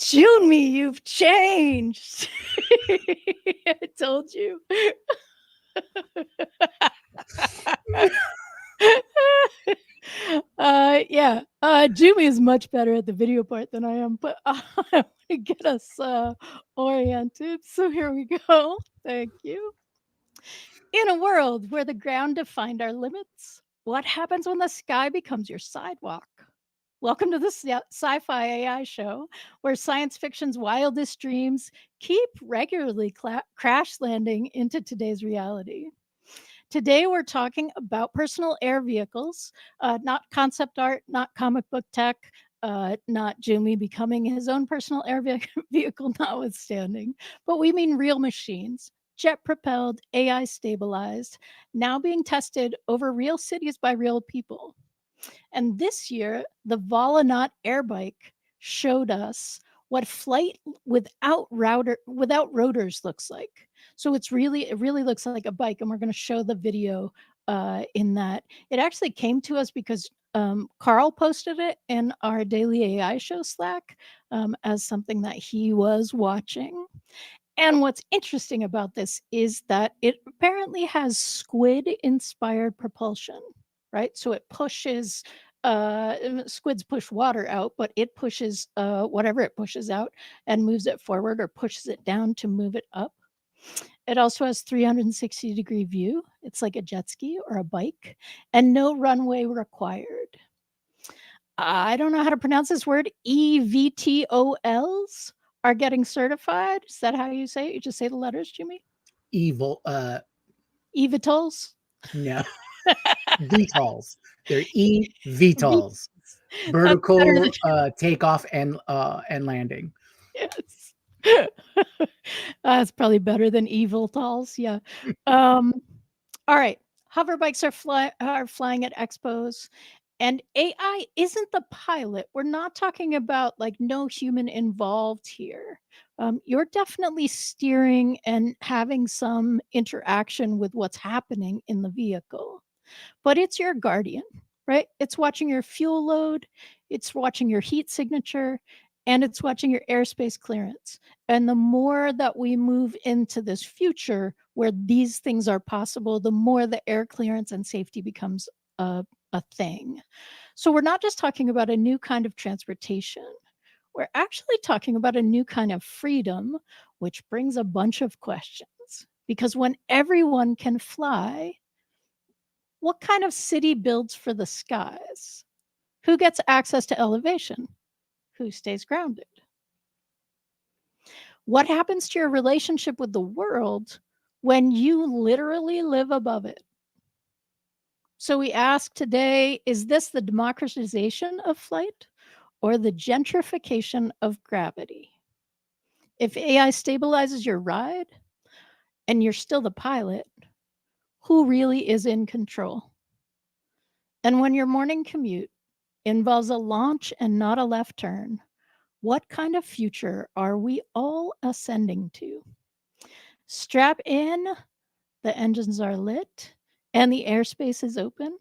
Jyunmi, you've changed. I told you. Yeah. Jyunmi is much better at the video part than I am, but I want to get us oriented. So here we go. Thank you. In a world where the ground defined our limits, what happens when the sky becomes your sidewalk? Welcome to the SciFi AI Show, where science fiction's wildest dreams keep regularly crash landing into today's reality. Today, we're talking about personal air vehicles, not concept art, not comic book tech, not Jyunmi becoming his own personal air vehicle, notwithstanding, but we mean real machines, jet propelled, AI stabilized, now being tested over real cities by real people. And this year, the Volanaut Airbike showed us what flight without rotors looks like. So it really looks like a bike, and we're going to show the video in that. It actually came to us because Carl posted it in our daily AI show Slack as something that he was watching. And what's interesting about this is that it apparently has squid-inspired propulsion, right? So it pushes squids push water out, but it pushes whatever it pushes out and moves it forward or pushes it down to move it up. It also has 360-degree view. It's like a jet ski or a bike, and no runway required. I don't know how to pronounce this word. EVTOLs are getting certified. Is that how you say it? You just say the letters, Jimmy? EVTOLs? No. VTOLs. They're eVTOLs. Vertical takeoff and landing. Yes. That's probably better than eVTOLs. Yeah. All right. Hoverbikes are flying at expos. And AI isn't the pilot. We're not talking about like no human involved here. You're definitely steering and having some interaction with what's happening in the vehicle. But it's your guardian, right? It's watching your fuel load, it's watching your heat signature, and it's watching your airspace clearance. And the more that we move into this future where these things are possible, the more the air clearance and safety becomes a thing. So we're not just talking about a new kind of transportation. We're actually talking about a new kind of freedom, which brings a bunch of questions. Because when everyone can fly, what kind of city builds for the skies? Who gets access to elevation? Who stays grounded? What happens to your relationship with the world when you literally live above it? So we ask today, is this the democratization of flight or the gentrification of gravity? If AI stabilizes your ride and you're still the pilot, who really is in control? And when your morning commute involves a launch and not a left turn, what kind of future are we all ascending to? Strap in, the engines are lit, and the airspace is open.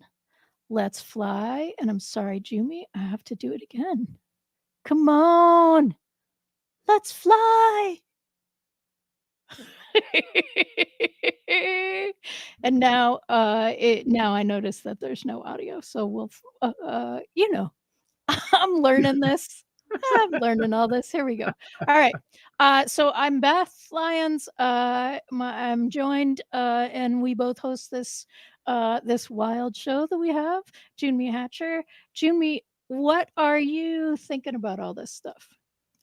Let's fly. And I'm sorry, Jyunmi, I have to do it again. Come on, let's fly. And now I notice that there's no audio, so we'll I'm learning this. I'm learning all this. Here we go. All right. So I'm Beth Lyons. I'm joined, and we both host this wild show that we have. Jyunmi Hatcher. Jyunmi, what are you thinking about all this stuff?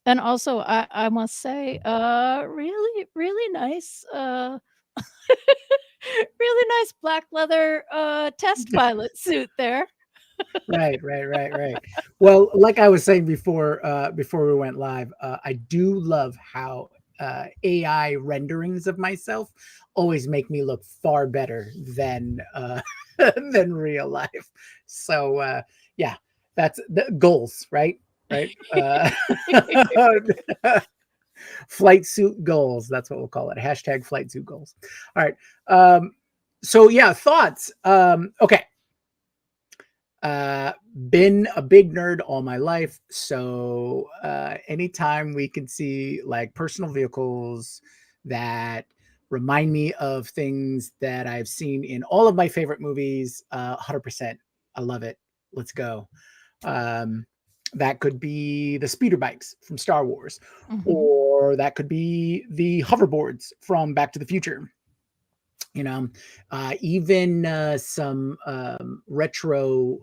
And also, I must say, really, really nice, really nice black leather test pilot suit there. Right. Well, like I was saying before we went live, I do love how AI renderings of myself always make me look far better than than real life. So yeah, that's the goals, right? Flight suit goals. That's what we'll call it. Hashtag flight suit goals. All right. So yeah, thoughts. Okay. Uh, been a big nerd all my life, so anytime we can see like personal vehicles that remind me of things that I've seen in all of my favorite movies, 100%. I love it. Let's go. Um, that could be the speeder bikes from Star Wars, Mhm. or that could be the hoverboards from Back to the Future. You know, even some retro,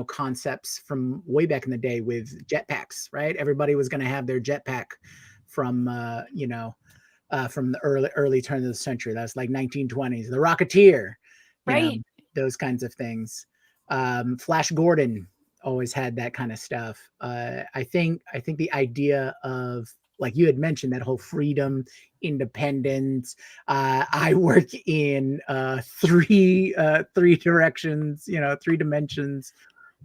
concepts from way back in the day with jetpacks. Right, everybody was going to have their jetpack from, from the early turn of the century. That's like 1920s. The Rocketeer, you know, Right. those kinds of things. Flash Gordon always had that kind of stuff. I think the idea of, like you had mentioned, that whole freedom, independence. I work in three directions, three dimensions.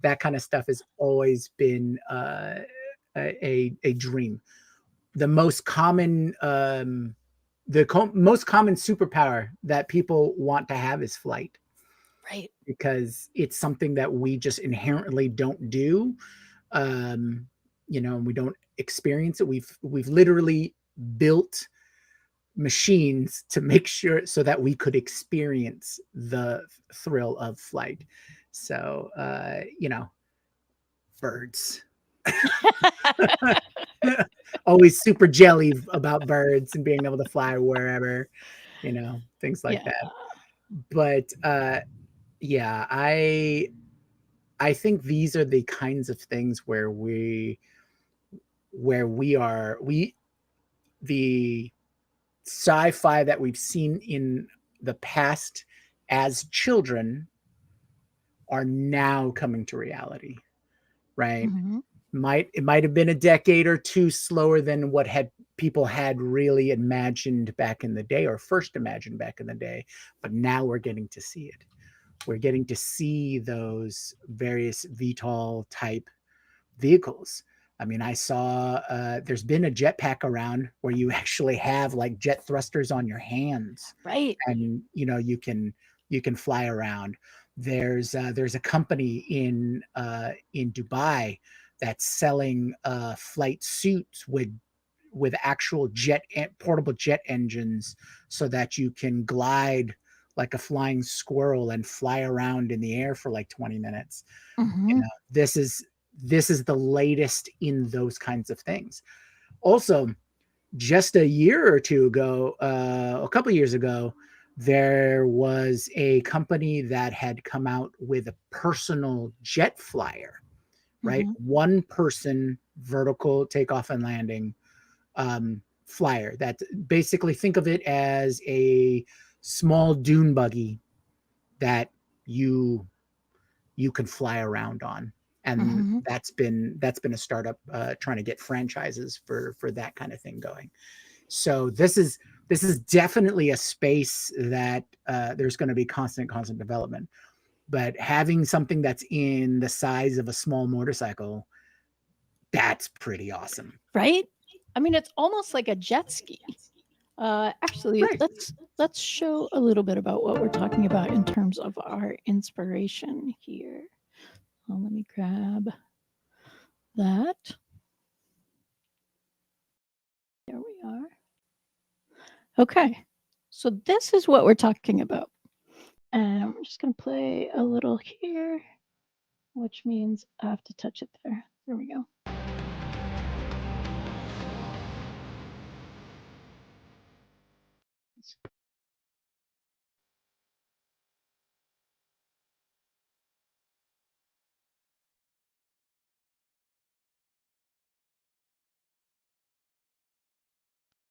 That kind of stuff has always been a dream. The most common most common superpower that people want to have is flight, Right. because it's something that we just inherently don't do. um and we don't experience it. We've literally built machines to make sure so that we could experience the thrill of flight. So birds. Always super jelly about birds and being able to fly wherever, things like Yeah. that. But yeah, I think these are the kinds of things where we the sci-fi that we've seen in the past as children are now coming to reality, right? Mhm. It might have been a decade or two slower than what had people had really imagined back in the day, or first imagined back in the day, but now we're getting to see it. We're getting to see those various VTOL type vehicles. I mean, I saw there's been a jetpack around where you actually have like jet thrusters on your hands, Right. and you can fly around. There's a company in Dubai that's selling flight suits with actual portable jet engines, so that you can glide like a flying squirrel and fly around in the air for like 20 minutes. Mhm. This is the latest in those kinds of things. Also, just a year or two ago, a couple of years ago, there was a company that had come out with a personal jet flyer, right? Mhm. One person vertical takeoff and landing flyer. That basically, think of it as a small dune buggy that you you can fly around on. And Mhm. that's been a startup trying to get franchises for that kind of thing going. So this is definitely a space that there's going to be constant development. But having something that's in the size of a small motorcycle, that's pretty awesome. Right? I mean, it's almost like a jet ski. Actually, Right. let's show a little bit about what we're talking about in terms of our inspiration here. Let me grab that. There we are. Okay. So this is what we're talking about. And I'm just going to play a little here, which means I have to touch it there. There we go.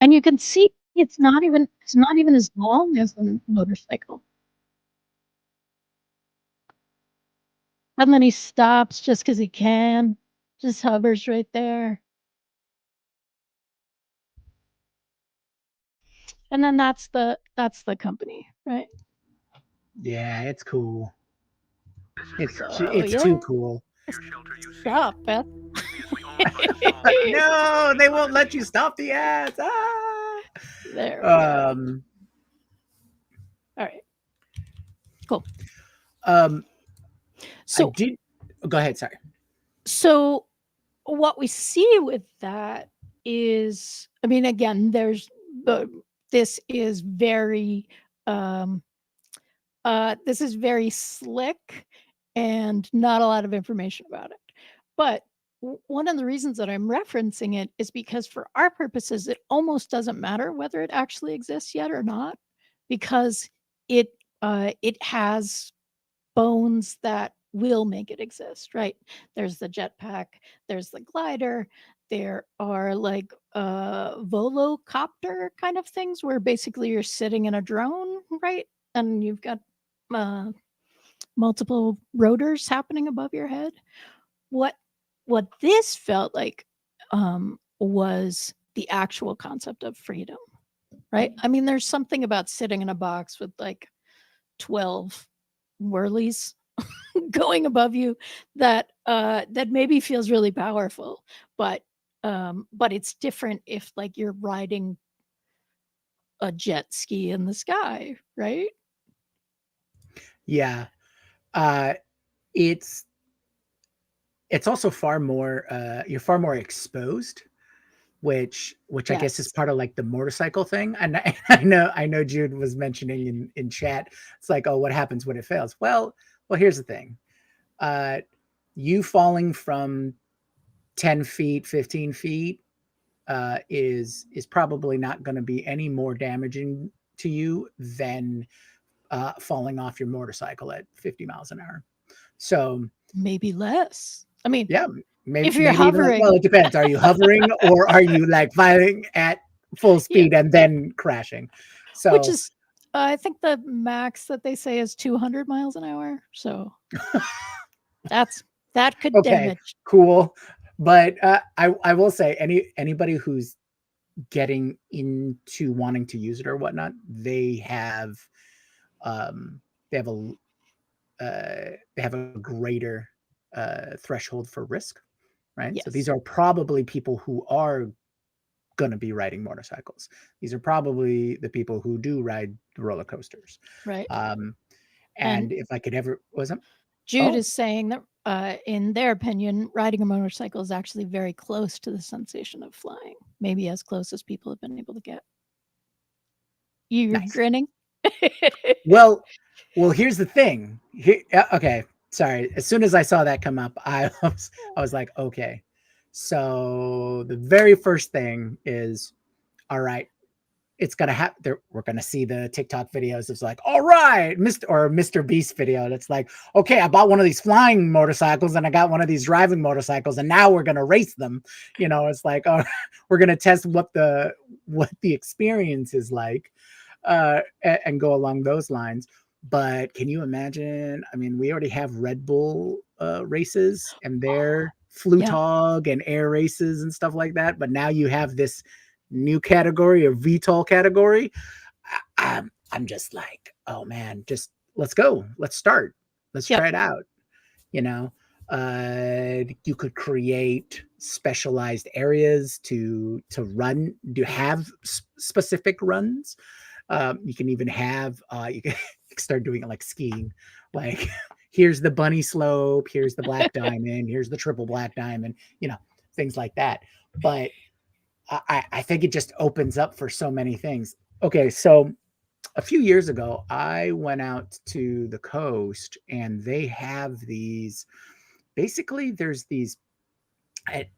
And you can see it's not even as long as a motorcycle. And then he stops just because he can, just hovers right there. And then that's the company, right? Yeah, it's cool. So It's too yeah, cool. stop, Beth. No, they won't let you stop the ads. Ah! There we go. Um, All right, cool. um, I So did. Go ahead. Sorry. so what we see with that is, I mean, again, there's the this is very um this is very slick and not a lot of information about it. But one of the reasons that I'm referencing it is because for our purposes, it almost doesn't matter whether it actually exists yet or not, because it it has bones that will make it exist, right? There's the jetpack, there's the glider, there are like volocopter kind of things where basically you're sitting in a drone, right? And you've got uh, multiple rotors happening above your head. What what this felt like was the actual concept of freedom, right? I mean, there's something about sitting in a box with like 12 whirlies going above you that that maybe feels really powerful, but it's different if like you're riding a jet ski in the sky, right? Yeah. Uh, it's it's also far more. You're far more exposed, which I guess is Yes. part of like the motorcycle thing. And I know Jude was mentioning in chat. It's like, oh, what happens when it fails? Well, here's the thing. Uh, you falling from 10 feet, 15 feet is probably not going to be any more damaging to you than falling off your motorcycle at 50 miles an hour. So Maybe less. I mean, yeah, maybe if you're maybe even well, hovering, it depends. Are you hovering or are you like firing at full yeah, speed and then crashing? which So is I think the max that they say is 200 miles an hour. So that's that could okay, damage. cool. But I will say anybody who's getting into wanting to use it or whatnot, um, they have a they have a greater threshold for risk, right? So these Yes. are probably people who are going to be riding motorcycles. These are probably the people who do ride roller coasters. Right. Um, And and if I could ever wasn't Jude oh is saying that, in their opinion, riding a motorcycle is actually very close to the sensation of flying, maybe as close as people have been able to get. You're nice. grinning? Well, well, here's the thing. Okay, sorry. As soon as I saw that come up, I was like, okay. So the very first thing is, all right, it's gonna happen. We're gonna see the TikTok videos. It's like, all right, Mr. Beast video. And it's like, okay, I bought one of these flying motorcycles and I got one of these driving motorcycles, and now we're gonna race them. It's like, oh, we're gonna test what the experience is like, and go along those lines. But can you imagine? I mean, we already have Red Bull races and their Yeah. Flutog and air races and stuff like that. But now you have this new category of VTOL category. I'm just like, oh man, just let's go. Let's start. Let's Yep. try it out. You know, you could create specialized areas to run. Do have specific runs. You can even have you can start doing it like skiing. Like here's the bunny slope, here's the black diamond, here's the triple black diamond. Things like that. But I think it just opens up for so many things. Okay, so a few years ago, I went out to the coast and they have these. Basically, there's these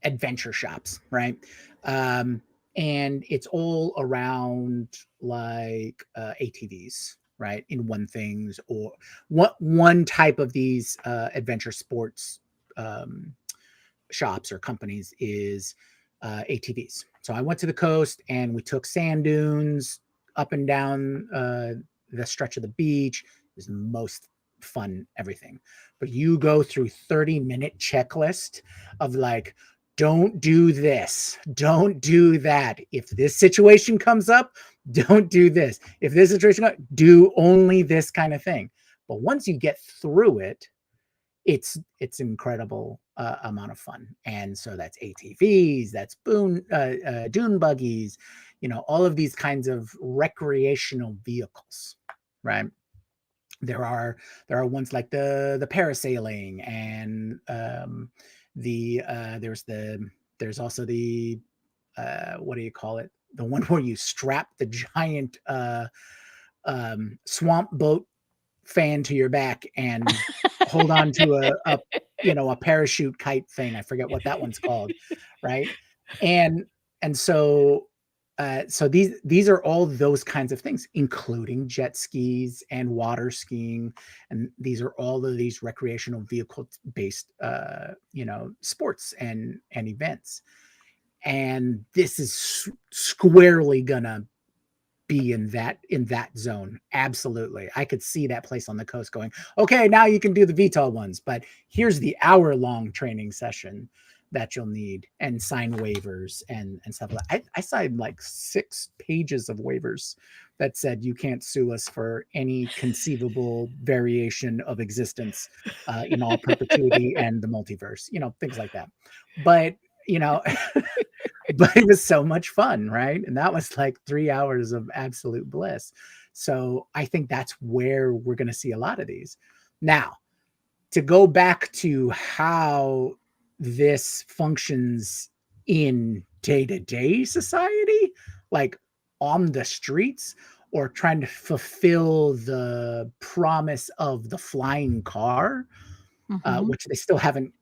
adventure shops, right? Um, and it's all around like ATVs, right? In one things or one type of these adventure sports um, shops or companies is ATVs. So I went to the coast and we took sand dunes up and down the stretch of the beach. It was the most fun everything. But you go through 30-minute checklist of like, don't do this, don't do that. If this situation comes up, don't do this. If this situation do only this kind of thing. But once you get through it, it's incredible amount of fun. And so that's ATVs, that's dune buggies, all of these kinds of recreational vehicles, right? There are ones like the parasailing, and there's also the what do you call it? The one where you strap the giant swamp boat fan to your back and hold on to a a parachute kite thing. I forget what that one's called, right? And so these are all those kinds of things, including jet skis and water skiing, and these are all of these recreational vehicle based sports and events. And this is squarely gonna be in that zone. Absolutely. I could see that place on the coast going, okay, now you can do the VTOL ones, but here's the hour-long training session that you'll need, and sign waivers and stuff like that. I signed like 6 pages of waivers that said you can't sue us for any conceivable variation of existence in all perpetuity and the multiverse, things like that. But you know, but it was so much fun, right? And that was like 3 hours of absolute bliss. So I think that's where we're going to see a lot of these. Now, to go back to how this functions in day-to-day society, like on the streets, or trying to fulfill the promise of the flying car, Mhm, which they still haven't,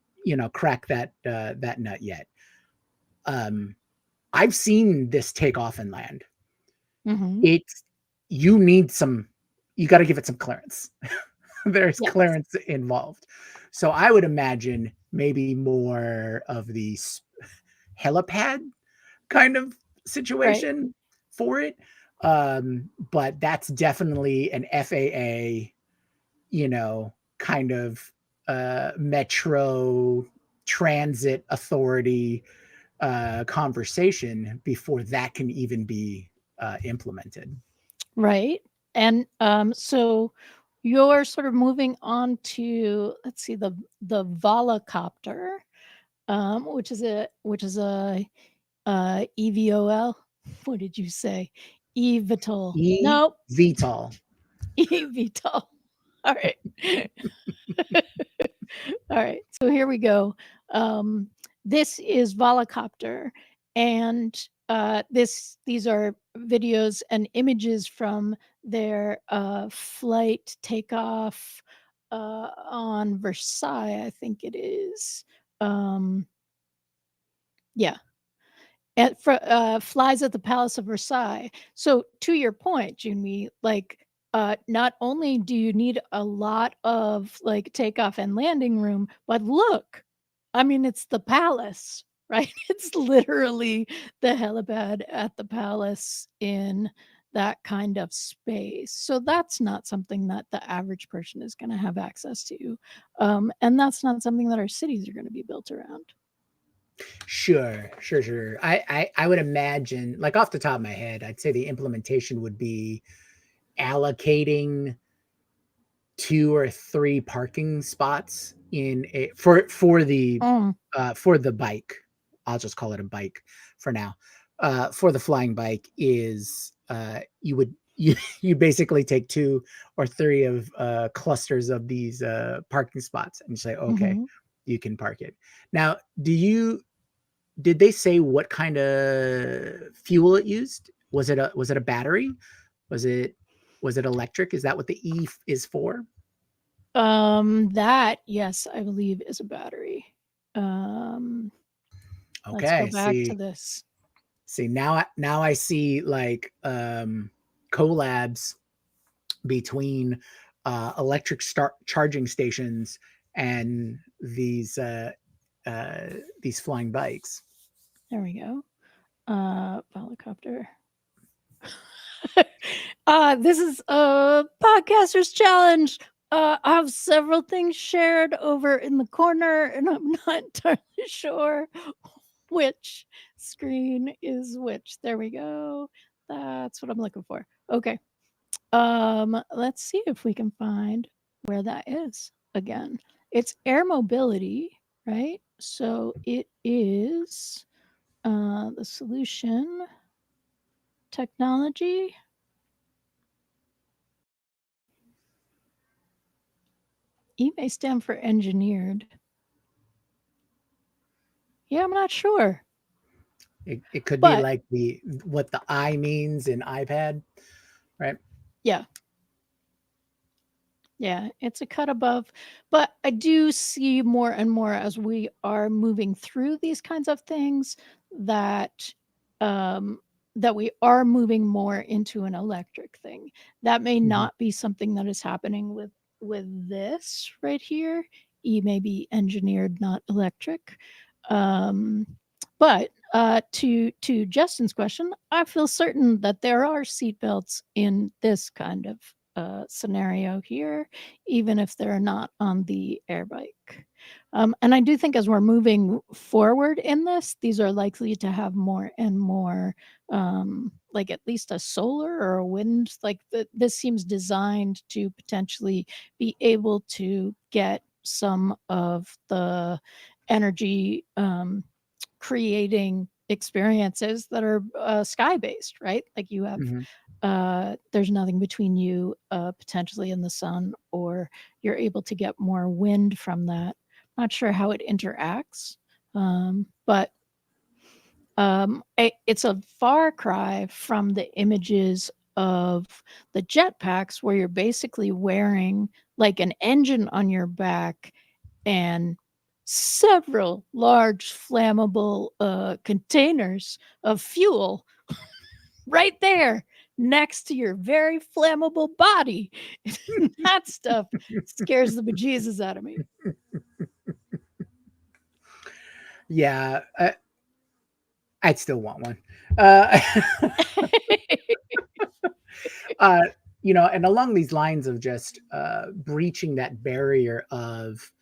cracked that nut yet. Um, I've seen this take off and land. mhm. It's you need some you got to give it some clearance. There's Yes, clearance involved. So I would imagine maybe more of the helipad kind of right, situation for it. But that's definitely an FAA, kind of metro transit authority conversation before that can even be implemented. right, and, so you're sort of moving on to, let's see, the volocopter, which is a EVOL? What did you say? eVTOL. E Nope, VTOL. eVTOL. Alright. Alright, so here we go. Um, this is volocopter, and, these are videos and images from their, flight takeoff, on Versailles, I think it is. Um, yeah. Flies at the Palace of Versailles. So to your point, Junmi, like, not only do you need a lot of, like, takeoff and landing room, but look, I mean, it's the palace, right? It's literally the helipad at the palace in that kind of space. So that's not something that the average person is gonna have access to, and that's not something that our cities are gonna be built around. Sure. I would imagine, like off the top of my head, I'd say the implementation would be allocating 2 or 3 parking spots in a Mm, for the bike. I'll just call it a bike for now. For the flying bike is you would you basically take 2 or 3 of clusters of these parking spots and say, okay, mhm. you can park it. Now, did they say what kind of fuel it used? Was it a battery? Was it was it electric? Is that what the is for? That, yes, I believe is a battery. Um, let's go Okay, back to this. see now I see like collabs between electric start charging stations and these flying bikes. There we go. Helicopter. This is a podcaster's challenge. I have several things shared over in the corner, and I'm not entirely sure which screen is which. There we go. That's what I'm looking for. Okay. Let's see if we can find where that is again. It's air mobility, right? So it is the solution technology. E may stand for engineered. Yeah, I'm not sure. It could be But like the what the I means in iPad, right? yeah, yeah, it's a cut above. But I do see more and more as we are moving through these kinds of things that um, that we are moving more into an electric thing. That may Mhm, not be something that is happening with this right here. E may be engineered, not electric. Um, but to Justin's question, I feel certain that there are seatbelts in this kind of scenario here, even if they're not on the Airbike. And I do think as we're moving forward in this, these are likely to have more and more, like at least a solar or a wind. Like this seems designed to potentially be able to get some of the energy creating experiences that are sky based, right? Like you have mhm. there's nothing between you potentially and the sun, or you're able to get more wind from that. Not sure how it interacts, but it's a far cry from the images of the jetpacks where you're basically wearing like an engine on your back and several large flammable containers of fuel right there next to your very flammable body. That stuff scares the bejesus out of me. Yeah, I'd still want one. Uh, uh, and along these lines of just breaching that barrier of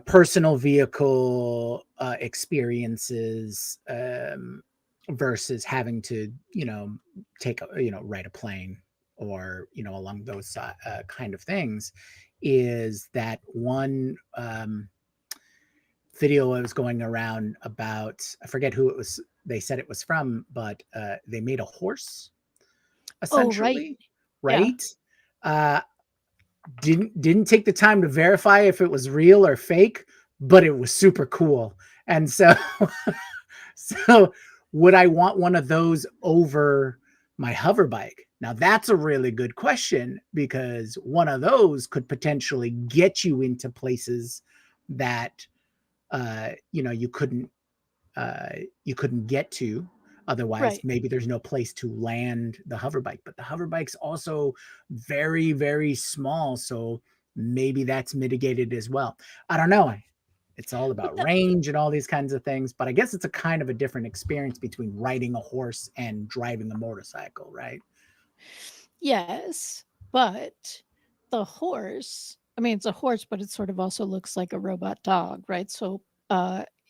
personal vehicle experiences versus having to take ride a plane or along those kind of things is that one video that was going around about, I forget who it was, they said it was from, but they made a horse Oh, right. essentially, Yeah. right? uh didn't take the time to verify if it was real or fake, but it was super cool. And so so would I want one of those over my hover bike? Now that's a really good question, because one of those could potentially get you into places that you couldn't uh, you couldn't get to otherwise. Right. Maybe there's no place to land the hover bike, but the hover bike's also very, very small, so maybe that's mitigated as well. I don't know. It's all But about that, range and all these kinds of things, but I guess it's a kind of a different experience between riding a horse and driving a motorcycle, right? yes, but the horse, I mean, it's a horse, but it sort of also looks like a robot dog, right? So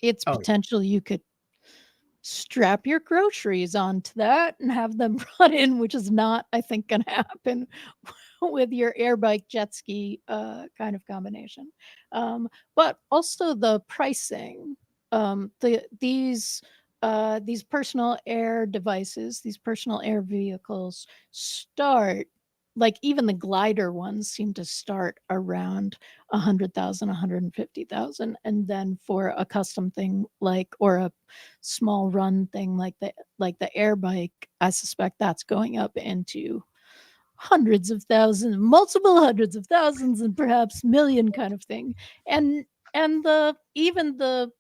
it's Oh, potential you could strap your groceries onto that and have them brought in, which is not, I think, going to happen with your air bike jet ski kind of combination. But also the pricing. These personal air devices, these personal air vehicles start, like even the glider ones seem to start around 100,000, 150,000, and then for a custom thing like, or a small run thing like the air bike, I suspect that's going up into hundreds of thousands, multiple hundreds of thousands, and perhaps million kind of thing. And the even the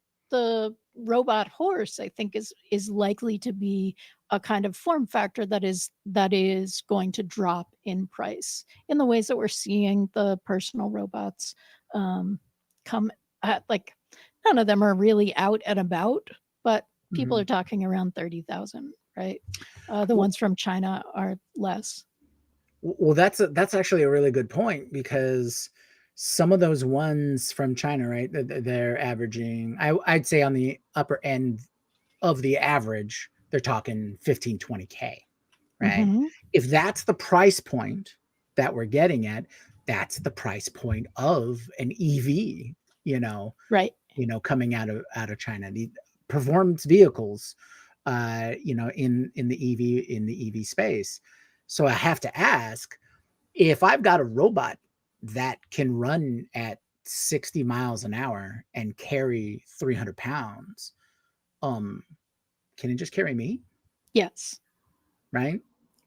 robot horse, I think, is likely to be a kind of form factor that is going to drop in price in the ways that we're seeing the personal robots um, come at, like none of them are really out and about, but people mhm. are talking around 30,000, right? The Well, ones from China are less. well, that's actually a really good point, because some of those ones from China, right? They're averaging, I'd say on the upper end of the average, they're talking 15, 20K, right? Mhm. If that's the price point that we're getting at, that's the price point of an EV, you know, Right. coming out of China. The performance vehicles, in the EV space. So I have to ask, if I've got a robot that can run at 60 miles an hour and carry 300 pounds, um, can it just carry me? Yes. Right?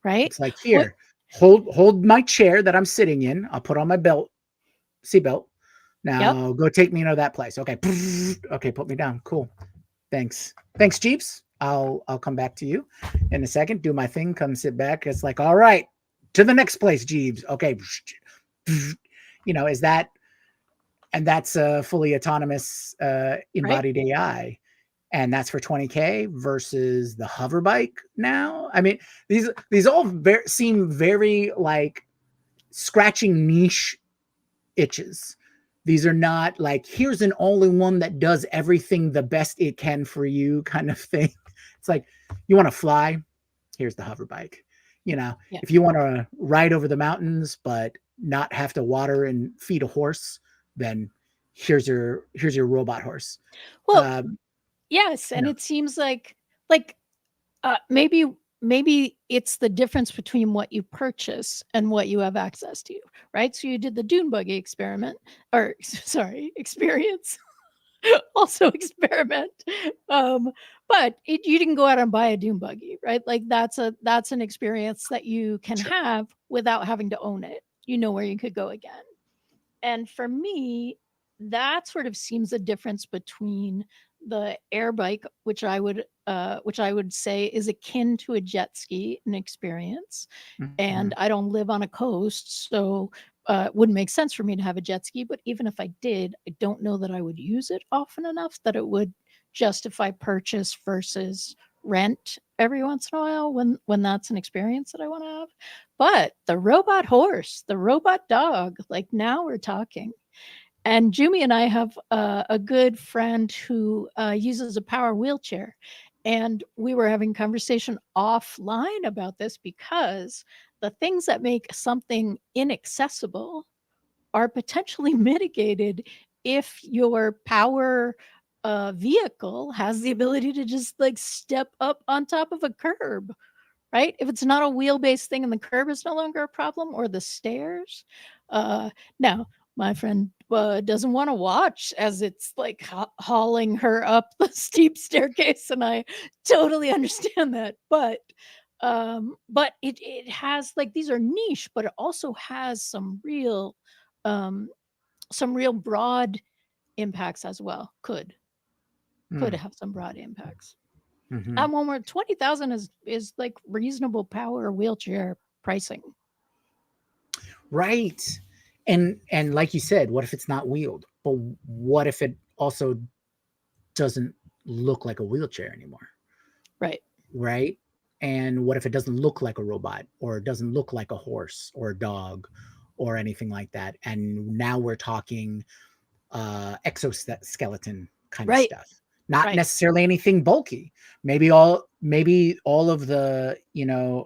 Right? It's like, What here, hold my chair that I'm sitting in. I'll put on my seatbelt. Yep. Now go take me to that place. Okay. Okay, put me down. Cool. Thanks, Jeeps. I'll come back to you in a second. Do my thing. Come sit back. It's like, all right, to the next place, Jeeves. Okay. Is that, and that's a fully autonomous Right? embodied AI, and that's for 20K versus the hover bike now. I mean, these all seem very like scratching niche itches. These are not like, here's an all-in-one that does everything the best it can for you kind of thing. It's like, you want to fly, here's the hover bike. Yeah. If you want to ride over the mountains but not have to water and feed a horse, then here's your robot horse. Well, um, yes, you and know it seems like maybe it's the difference between what you purchase and what you have access to, right? So you did the dune buggy experiment, or sorry, experience. Also experiment. Um, but you didn't go out and buy a dune buggy, right? Like that's an experience that you can sure. have without having to own it. You know where you could go again. And for me, that sort of seems a difference between the air bike, which I would say is akin to a jet ski an experience. Mm-hmm. And I don't live on a coast, so it wouldn't make sense for me to have a jet ski. But even if I did, I don't know that I would use it often enough that it would justify purchase versus rent every once in a while when that's an experience that I want to have. But the robot horse, the robot dog, like now we're talking. And Jumi and I have a good friend who uses a power wheelchair. And we were having conversation offline about this because the things that make something inaccessible are potentially mitigated if your power vehicle has the ability to just like step up on top of a curb, right? If it's not a wheel-based thing and the curb is no longer a problem or the stairs. Now, my friend doesn't want to watch as it's like hauling her up the steep staircase, and I totally understand that. But it has like these are niche, but it also has um, some real broad impacts as well. Could have some broad impacts. Mm-hmm. At one where 20,000 is like reasonable power wheelchair pricing. Right. And like you said, what if it's not wheeled? But what if it also doesn't look like a wheelchair anymore? Right. Right? And what if it doesn't look like a robot, or it doesn't look like a horse or a dog or anything like that? And now we're talking exoskeleton kind of Right. stuff. Not Right. necessarily anything bulky. Maybe all of the,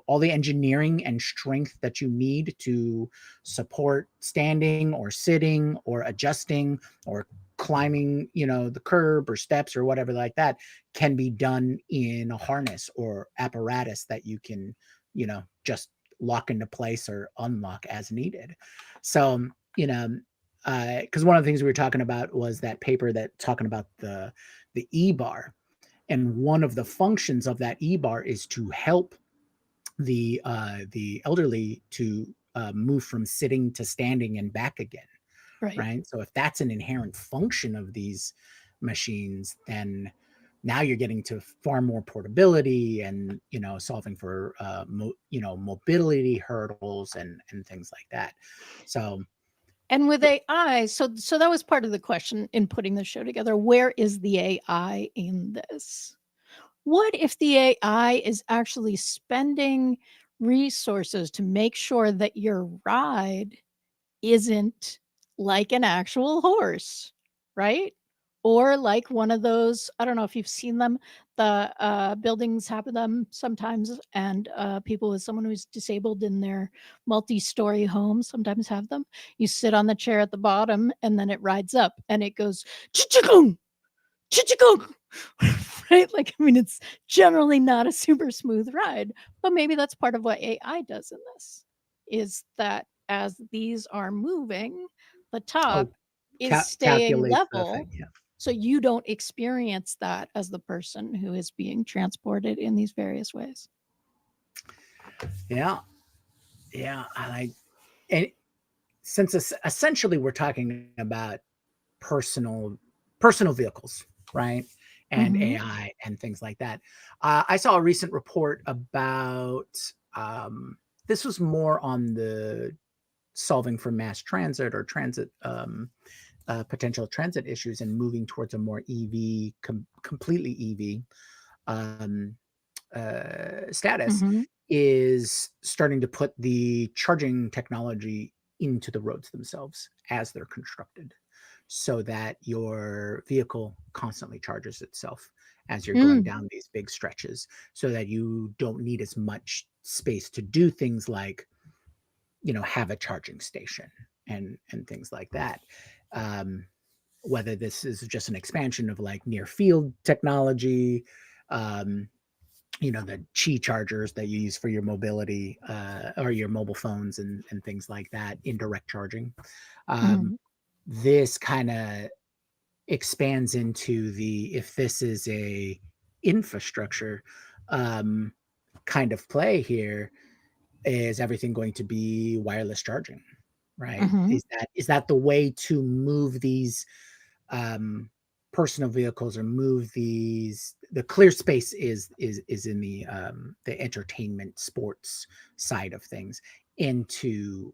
all the engineering and strength that you need to support standing or sitting or adjusting or climbing, the curb or steps or whatever like that, can be done in a harness or apparatus that you can, just lock into place or unlock as needed. So, because one of the things we were talking about was that paper that talking about the e-bar, and one of the functions of that e-bar is to help the elderly to move from sitting to standing and back again, Right. right? So if that's an inherent function of these machines, then now you're getting to far more portability and, solving for mobility hurdles and things like that. So And with AI, so that was part of the question in putting the show together. Where is the AI in this? What if the AI is actually spending resources to make sure that your ride isn't like an actual horse, right? Or like one of those, I don't know if you've seen them, the buildings have them sometimes, and people with someone who's disabled in their multi story home sometimes have them. You sit on the chair at the bottom, and then it rides up and it goes, chichikung, chichikung. Right? Like, I mean, it's generally not a super smooth ride, but maybe that's part of what AI does in this is that as these are moving, the top Oh, is staying calculates the level, thing. Yeah. so you don't experience that as the person who is being transported in these various ways. Yeah. Yeah. And since essentially we're talking about personal personal vehicles, right? And Mhm. AI and things like that. I saw a recent report about this was more on the solving for mass transit or transit potential transit issues and moving towards a more EV, completely EV status Mhm. is starting to put the charging technology into the roads themselves as they're constructed so that your vehicle constantly charges itself as you're going Mm. down these big stretches so that you don't need as much space to do things like have a charging station and things like that. um, whether this is just an expansion of like near field technology, um, the Qi chargers that you use for your mobility or your mobile phones and things like that, indirect charging. Um, Mhm. this kind of expands into the if this is a infrastructure um, kind of play here, is everything going to be wireless charging, right? Mhm. Is that the way to move these um, personal vehicles or move the clear space is in the entertainment sports side of things into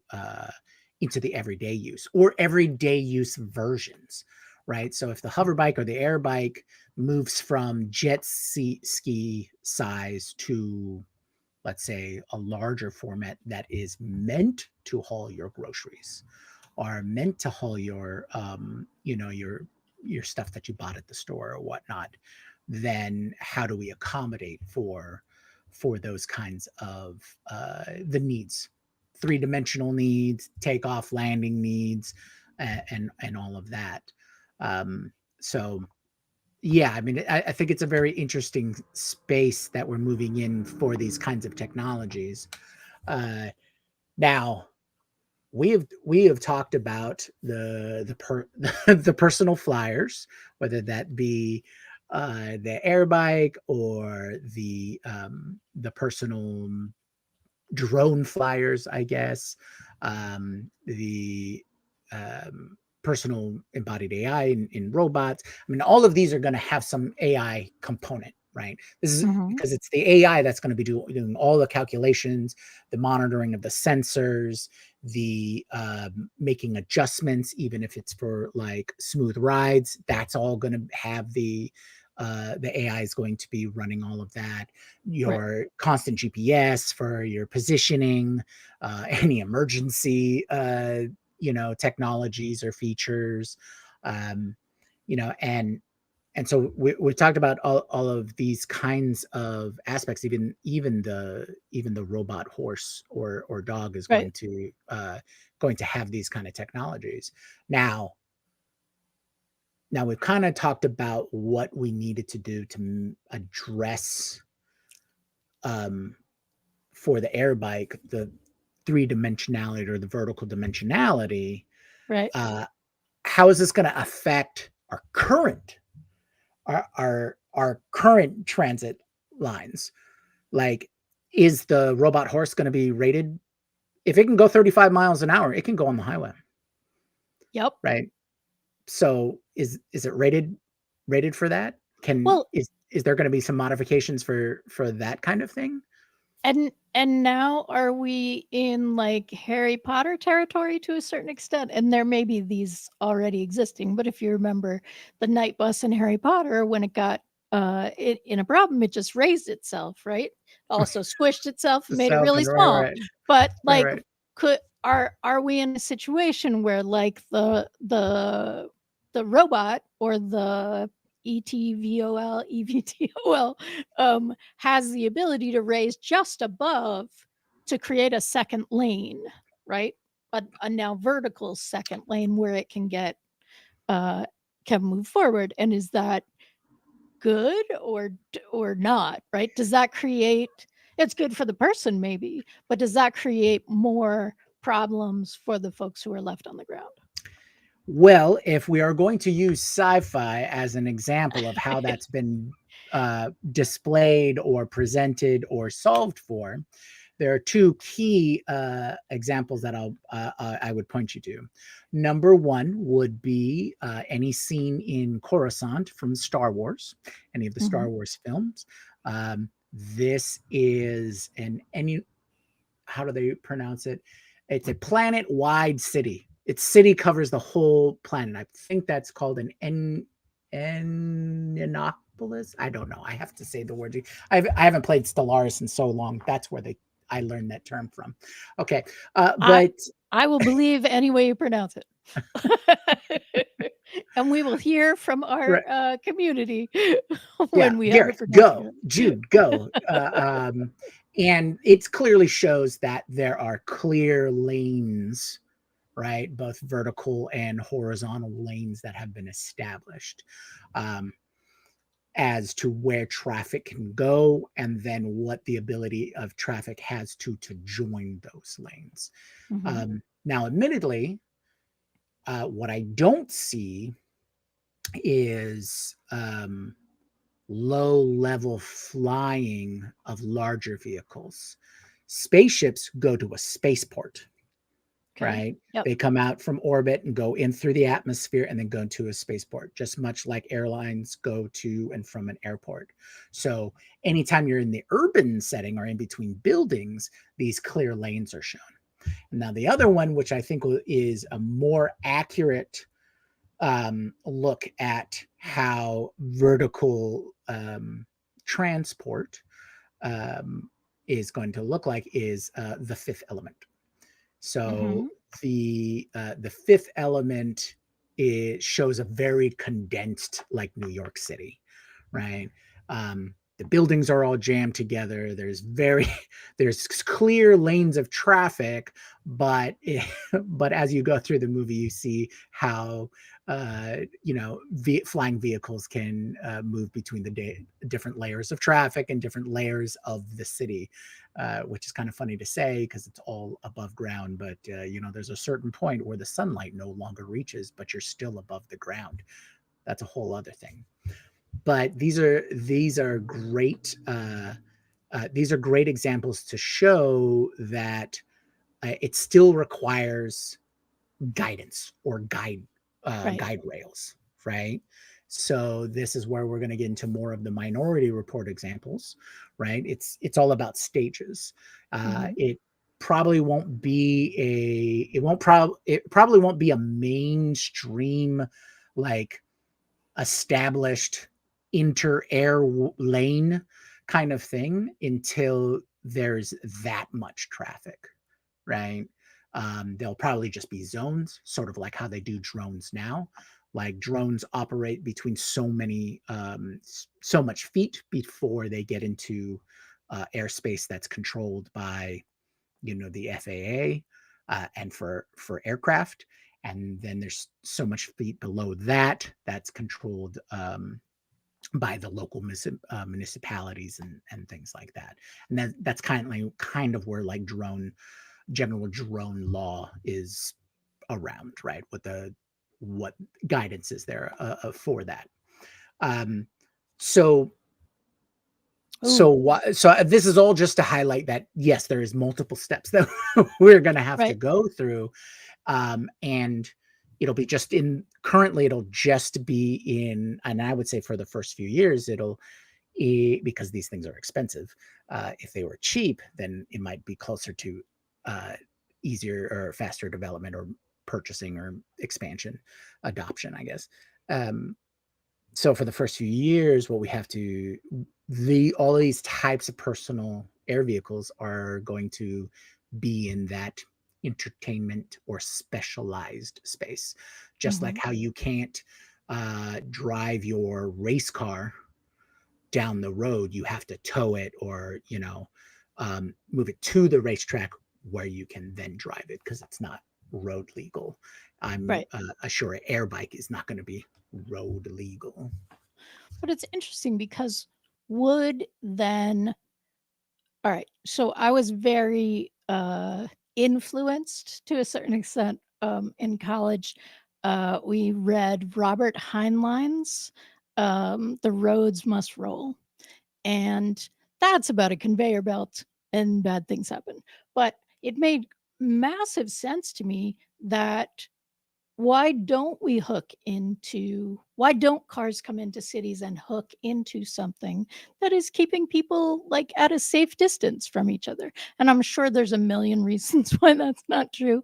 the everyday use or everyday use versions, right? So if the hover bike or the air bike moves from ski size to, let's say, a larger format that is meant to haul your groceries, are meant to haul your stuff that you bought at the store or whatnot, then how do we accommodate for those kinds of the needs, three-dimensional needs, takeoff landing needs, and all of that. So yeah, I mean, I think it's a very interesting space that we're moving in for these kinds of technologies. Now we have talked about the personal flyers, whether that be the air bike or the personal drone flyers, I guess, the personal embodied AI in robots. I mean, all of these are going to have some AI component, right? This is Mhm. because it's the AI that's going to be doing all the calculations, the monitoring of the sensors, the making adjustments, even if it's for like smooth rides. That's all going to have the AI is going to be running all of that. Right. Your constant GPS for your positioning, any emergency, technologies or features, um, and so we talked about all of these kinds of aspects. Even the robot horse or dog is Right. going to have these kind of technologies. Now we've kind of talked about what we needed to do to address um, for the air bike, the three dimensionality or the vertical dimensionality. Right. Uh, how is this going to affect our current transit lines? Like, is the robot horse going to be rated? If it can go 35 miles an hour, it can go on the highway, Yep. right? So is it rated for that? Can Well, is there going to be some modifications for that kind of thing? and now are we in, like, Harry Potter territory to a certain extent? And there may be these already existing, but if you remember the night bus in Harry Potter, when it got, in a problem, it just raised itself, right? Also squished itself and made it Self really and right, small. right, But, right, like, right. could are we in a situation where, like, the robot or the ETVOL, EVTOL, has the ability to raise just above to create a second lane, right? A now vertical second lane where it uh, can move forward. And is that good or not, right? Does that create it's good for the person maybe, but does that create more problems for the folks who are left on the ground. Well, if we are going to use sci-fi as an example of how that's been displayed or presented or solved for, there are two key examples that I would point you to. Number one would be any scene in Coruscant from Star Wars, any of the Mhm. Star Wars films. This is an any how do they pronounce it? It's a planet-wide city. Its city covers the whole planet. I think that's called an Enopolis. I don't know. I have to say the word. I haven't played Stellaris in so long. That's where I learned that term from. Okay, I but I will believe any way you pronounce it. And we will hear from our right, community yeah, when we have to Gareth, pronounce it go, good. Jude, go. And it clearly shows that there are clear lanes, right? Both vertical and horizontal lanes that have been established um, as to where traffic can go and then what the ability of traffic has to join those lanes. Mhm. Now, admittedly, what I don't see is low level flying of larger vehicles. Spaceships go to a spaceport, Okay. right? Yep. They come out from orbit and go in through the atmosphere and then go to a spaceport, just much like airlines go to and from an airport. So, anytime you're in the urban setting or in between buildings, these clear lanes are shown. Now, the other one, which I think is a more accurate look at how vertical transport um, is going to look like, is the fifth element. So Mhm. the fifth element shows a very condensed, like New York City, right? The buildings are all jammed together. There's clear lanes of traffic, but but as you go through the movie, you see how flying vehicles can move between the different layers of traffic and different layers of the city, which is kind of funny to say because it's all above ground. But there's a certain point where the sunlight no longer reaches, but you're still above the ground. That's a whole other thing. But these are great examples to show that it still requires guidance or Right. guide rails, right? So this is where we're going to get into more of the Minority Report examples, right? It's all about stages. Mhm. It probably won't be it probably won't be a mainstream, like, established inter-air lane kind of thing until there's that much traffic, right? They'll probably just be zones, sort of like how they do drones now. Like, drones operate between so much feet before they get into airspace that's controlled by the FAA and for aircraft, and then there's so much feet below that that's controlled by the local municipalities and things like that. And that's kind of where, like, general drone law is around, right? What guidance is there for that? Um, so Ooh, so this is all just to highlight that, yes, there is multiple steps that we're going to have to right. go through, and it'll just be in, and I would say for the first few years, because these things are expensive. If they were cheap, then it might be closer to uh, easier or faster development or purchasing or expansion, adoption, I guess. Um, so for the first few years, what we have to all of these types of personal air vehicles are going to be in that entertainment or specialized space, just like Mhm. how you can't drive your race car down the road. You have to tow it or move it to the racetrack where you can then drive it because it's not road legal. I'm Right. sure an air bike is not going to be road legal. But it's interesting because would then all right. So I was very influenced to a certain extent in college. We read Robert Heinlein's The Roads Must Roll. And that's about a conveyor belt and bad things happen. But it made massive sense to me that why don't cars come into cities and hook into something that is keeping people like at a safe distance from each other? And I'm sure there's a million reasons why that's not true.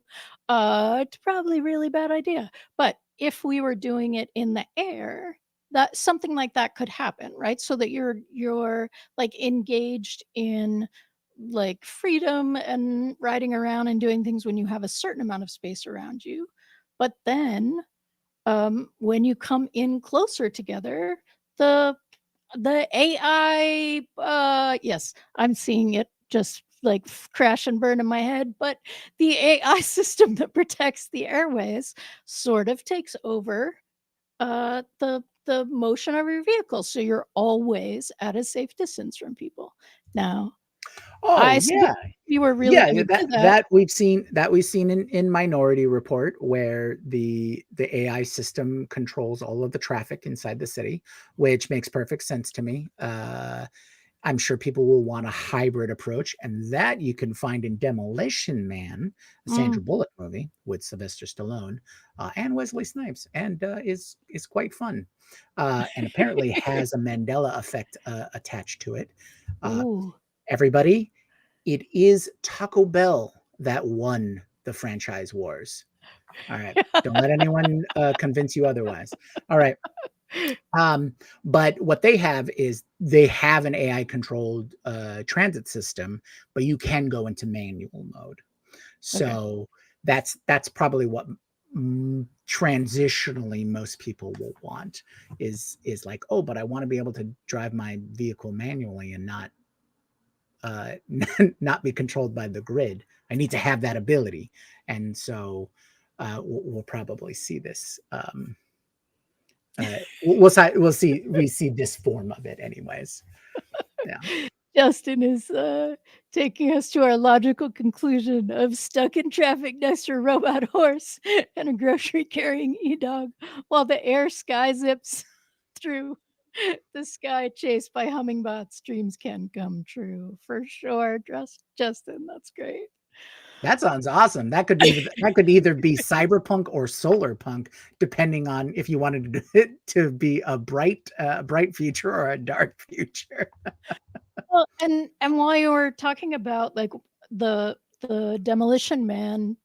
It's probably a really bad idea. But if we were doing it in the air, that something like that could happen, right? So that you're like engaged in like freedom and riding around and doing things when you have a certain amount of space around you. But then, when you come in closer together, the the AI, yes, I'm seeing it just like crash and burn in my head. But the AI system that protects the airways sort of takes over the motion of your vehicle, so you're always at a safe distance from people. Now, Oh, I suppose yeah. if you were really Yeah, going to that do that, that we've seen in Minority Report, where the AI system controls all of the traffic inside the city, which makes perfect sense to me. I'm sure people will want a hybrid approach, and that you can find in Demolition Man, a mm, Sandra Bullock movie with Sylvester Stallone and Wesley Snipes, and is quite fun, and apparently has a Mandela effect attached to it. Uh, ooh. Everybody, it is Taco Bell that won the franchise wars. All right. Don't let anyone convince you otherwise. All right. Um, but what they have is they have an AI controlled transit system, but you can go into manual mode. Okay. So that's probably what transitionally most people will want is like, oh, but I want to be able to drive my vehicle manually and uh, not be controlled by the grid. I need to have that ability, and so we'll probably see this. We see this form of it, anyways. Yeah, Justin is taking us to our logical conclusion of stuck in traffic next to a robot horse and a grocery carrying e-dog while the air sky zips through the sky chased by hummingbots. Dreams can come true for sure. Justin, that's great. that sounds awesome. That could either be cyberpunk or solar punk, depending on if you wanted it to be a bright future or a dark future. Well, and while you were talking about like the Demolition Man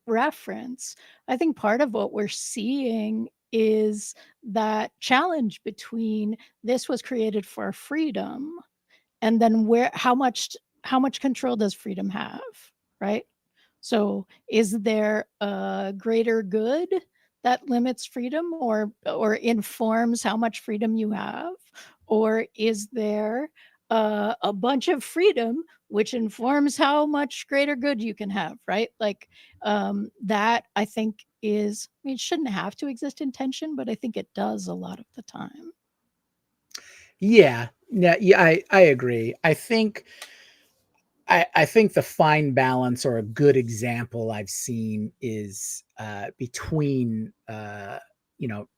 reference, I think part of what we're seeing is that challenge between this was created for freedom, and then where how much control does freedom have, right? So is there a greater good that limits freedom or informs how much freedom you have? Or is there a bunch of freedom which informs how much greater good you can have, right? Like that I think is, I mean, it shouldn't have to exist in tension, but I think it does a lot of the time. Yeah, I agree. I think the fine balance or a good example I've seen is between you know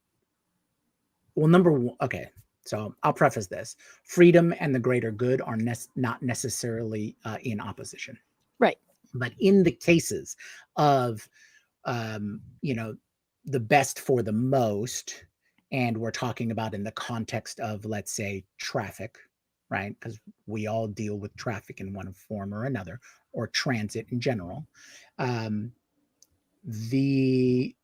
well, number one. Okay, so I'll preface this: freedom and the greater good are not necessarily in opposition, Right. but in the cases of um, you know the best for the most, and we're talking about in the context of, let's say, traffic, right? Because we all deal with traffic in one form or another, or transit in general. um, the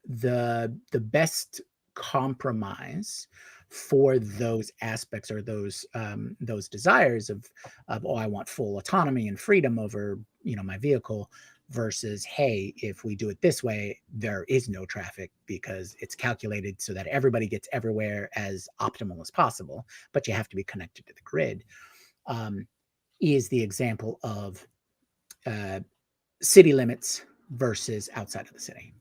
the best compromise for those aspects, or those desires of, oh, I want full autonomy and freedom over my vehicle, versus, hey, if we do it this way, there is no traffic because it's calculated so that everybody gets everywhere as optimal as possible, but you have to be connected to the grid. um, is the example of uh, city limits versus outside of the city.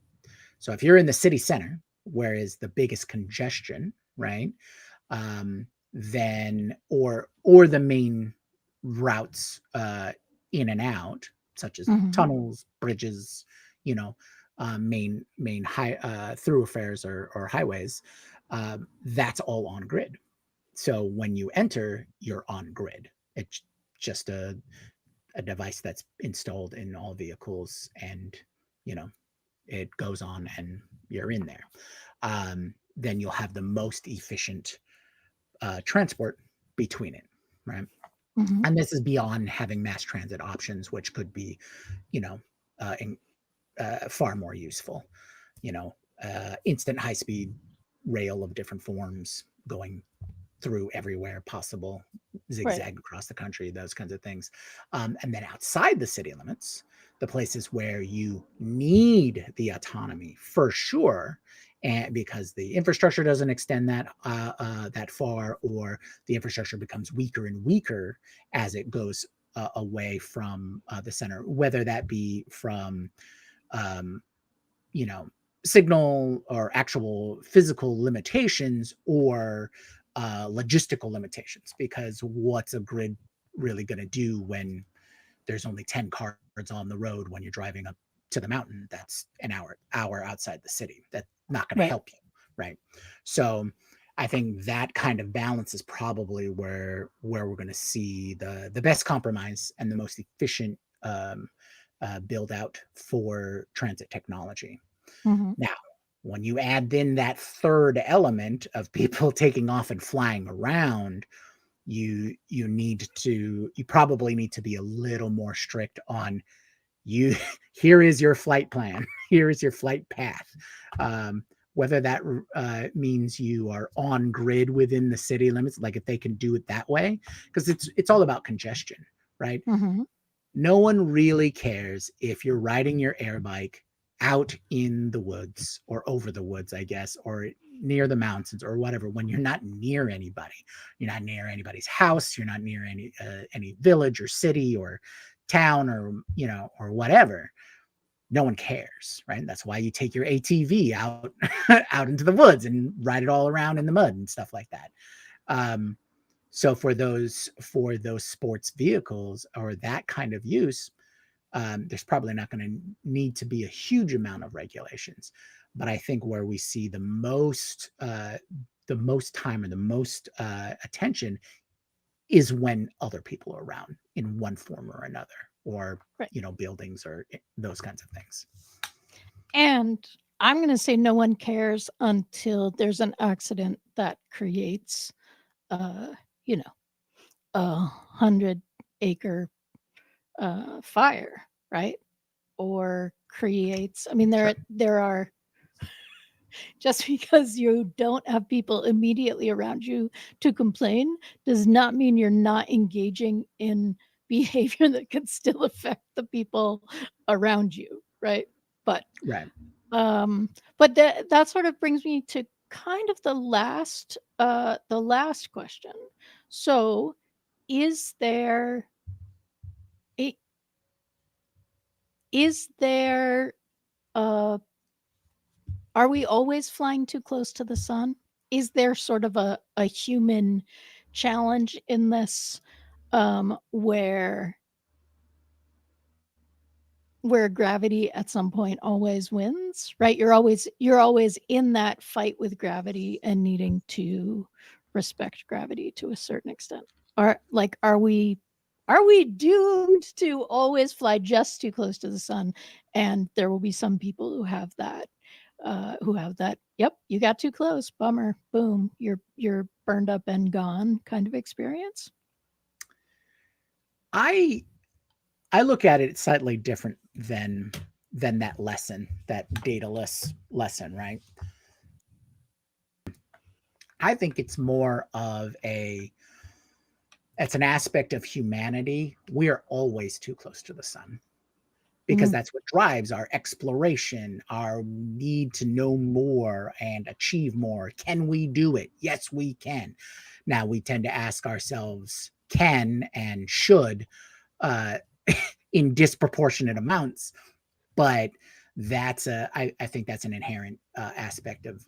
So if you're in the city center, where is the biggest congestion, right? Then or the main routes in and out. such as Mhm. tunnels, bridges, you know, main high thoroughfares or highways. That's all on grid. So when you enter, you're on grid. It's just a device that's installed in all vehicles, and you know it goes on, and you're in there. Then you'll have the most efficient transport between it, right? Mhm. And this is beyond having mass transit options, which could be, you know, in, far more useful. You know, instant high speed rail of different forms going through everywhere possible, Right. zigzag across the country, those kinds of things. And then outside the city limits, the places where you need the autonomy for sure, and because the infrastructure doesn't extend that far, or the infrastructure becomes weaker and weaker as it goes away from the center, whether that be from um, you know signal or actual physical limitations, or logistical limitations, because what's a grid really going to do when there's only 10 cars on the road when you're driving up to the mountain that's an hour outside the city? That's not going to Right. help you, right? So I think that kind of balance is probably where we're going to see the best compromise and the most efficient build out for transit technology. Mhm. Now, when you add in that third element of people taking off and flying around, you probably need to be a little more strict on you. Here is your flight plan. Here is your flight path. Um, whether that means you are on grid within the city limits, like if they can do it that way, because it's all about congestion, right? Mhm. No one really cares if you're riding your air bike out in the woods, or over the woods, I guess, or near the mountains or whatever, when you're not near anybody. You're not near anybody's house. You're not near any village or city or town, or or whatever. No one cares, right? That's why you take your ATV out out into the woods and ride it all around in the mud and stuff like that. Um, so for those sports vehicles or that kind of use, there's probably not going to need to be a huge amount of regulations. But I think where we see the most time or the most attention is when other people are around in one form or another, or Right. buildings, or those kinds of things. And I'm going to say no one cares until there's an accident that creates, uh, you know, 100-acre fire, right? Or creates. I mean, Sure. there are, just because you don't have people immediately around you to complain does not mean you're not engaging in behavior that could still affect the people around you, right? But Right. um but that sort of brings me to kind of the last question. So, is there i- is there uh are we always flying too close to the sun? Is there sort of a human challenge in this, where gravity at some point always wins, right? You're always in that fight with gravity and needing to respect gravity to a certain extent. Are we doomed to always fly just too close to the sun? And there will be some people who have that, yep, you got too close, bummer, boom, you're burned up and gone kind of experience. I I look at it slightly different than that lesson, that dataless lesson, right? I think it's more of a it's an aspect of humanity. We are always too close to the sun, because Mm, that's what drives our exploration, our need to know more and achieve more. Can we do it? Yes, we can. Now we tend to ask ourselves can and should, uh, in disproportionate amounts, but I think that's an inherent aspect of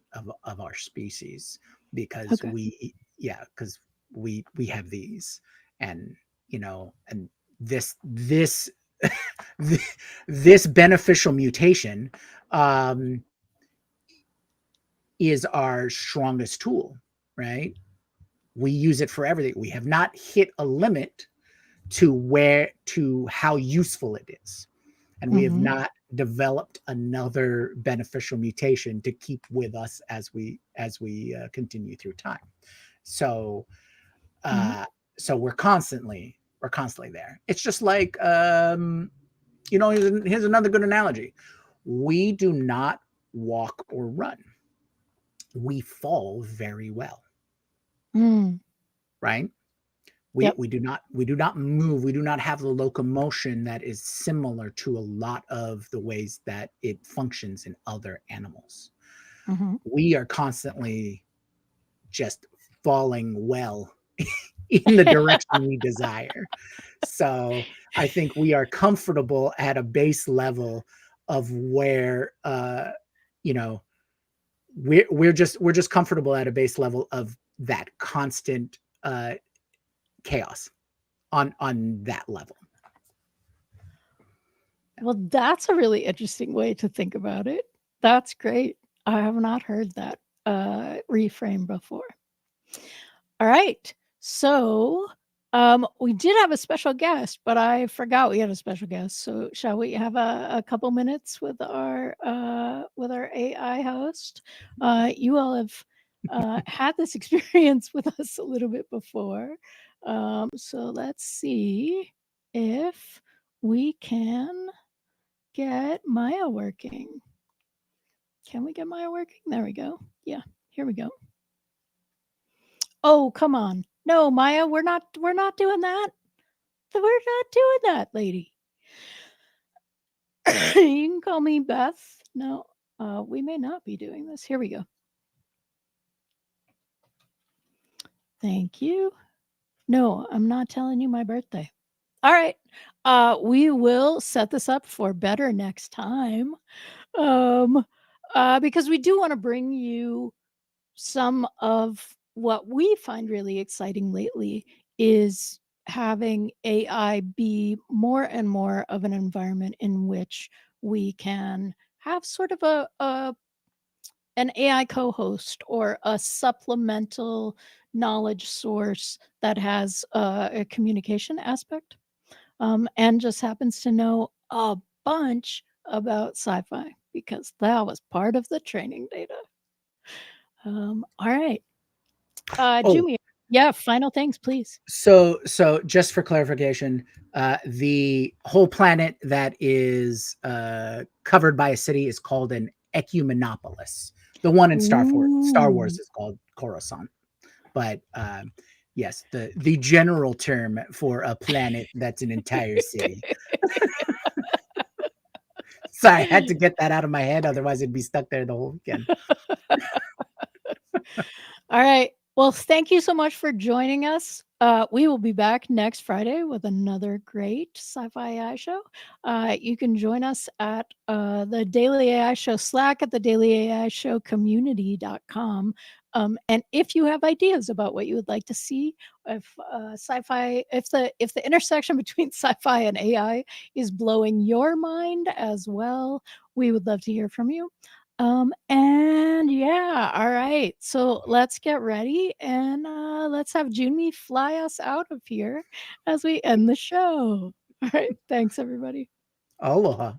our species, because okay. we have these, and and this this beneficial mutation um, is our strongest tool, right? We use it for everything. We have not hit a limit to how useful it is, and we have Mhm. not developed another beneficial mutation to keep with us as we continue through time. So Mhm. uh, so we're constantly there. It's just like here's another good analogy. We do not walk or run. We fall very well, Mm. right? we Yep. we do not we do not move. We do not have the locomotion that is similar to a lot of the ways that it functions in other animals. Mhm. We are constantly just falling well in the direction we desire. So I think we are comfortable at a base level of where you know we're just comfortable at a base level of that constant chaos on that level. Well, that's a really interesting way to think about it. That's great. I have not heard that reframe before. All right. So, we did have a special guest, but I forgot we had a special guest. So, shall we have a couple minutes with our AI host? You all have had this experience with us a little bit before. So let's see if we can get Maya working. Can we get Maya working? There we go. Yeah, here we go. Oh, come on. No, Maya, we're not doing that. We're not doing that, lady. You can call me Beth. No, we may not be doing this. Here we go. Thank you. No, I'm not telling you my birthday. All right. We will set this up for better next time. Um, because we do want to bring you some of what we find really exciting lately is having AI be more and more of an environment in which we can have sort of a an AI co-host or a supplemental knowledge source that has a communication aspect and just happens to know a bunch about sci-fi because that was part of the training data. All right. Oh, Jumi, yeah, final things, please. so just for clarification, the whole planet that is covered by a city is called an ecumenopolis. The one in Star Wars Ooh. is called Coruscant. But yes, the general term for a planet that's an entire city. Sorry, I had to get that out of my head, otherwise it'd be stuck there the whole weekend. All right. Well, thank you so much for joining us. We will be back next Friday with another great sci-fi AI show. You can join us at the Daily AI Show Slack at the Daily AI Show community.com. And if you have ideas about what you would like to see, if sci-fi, if the intersection between sci-fi and AI is blowing your mind as well, we would love to hear from you. And yeah, all right. So let's get ready and let's have Jyunmi fly us out of here as we end the show. All right. Thanks, everybody. Aloha.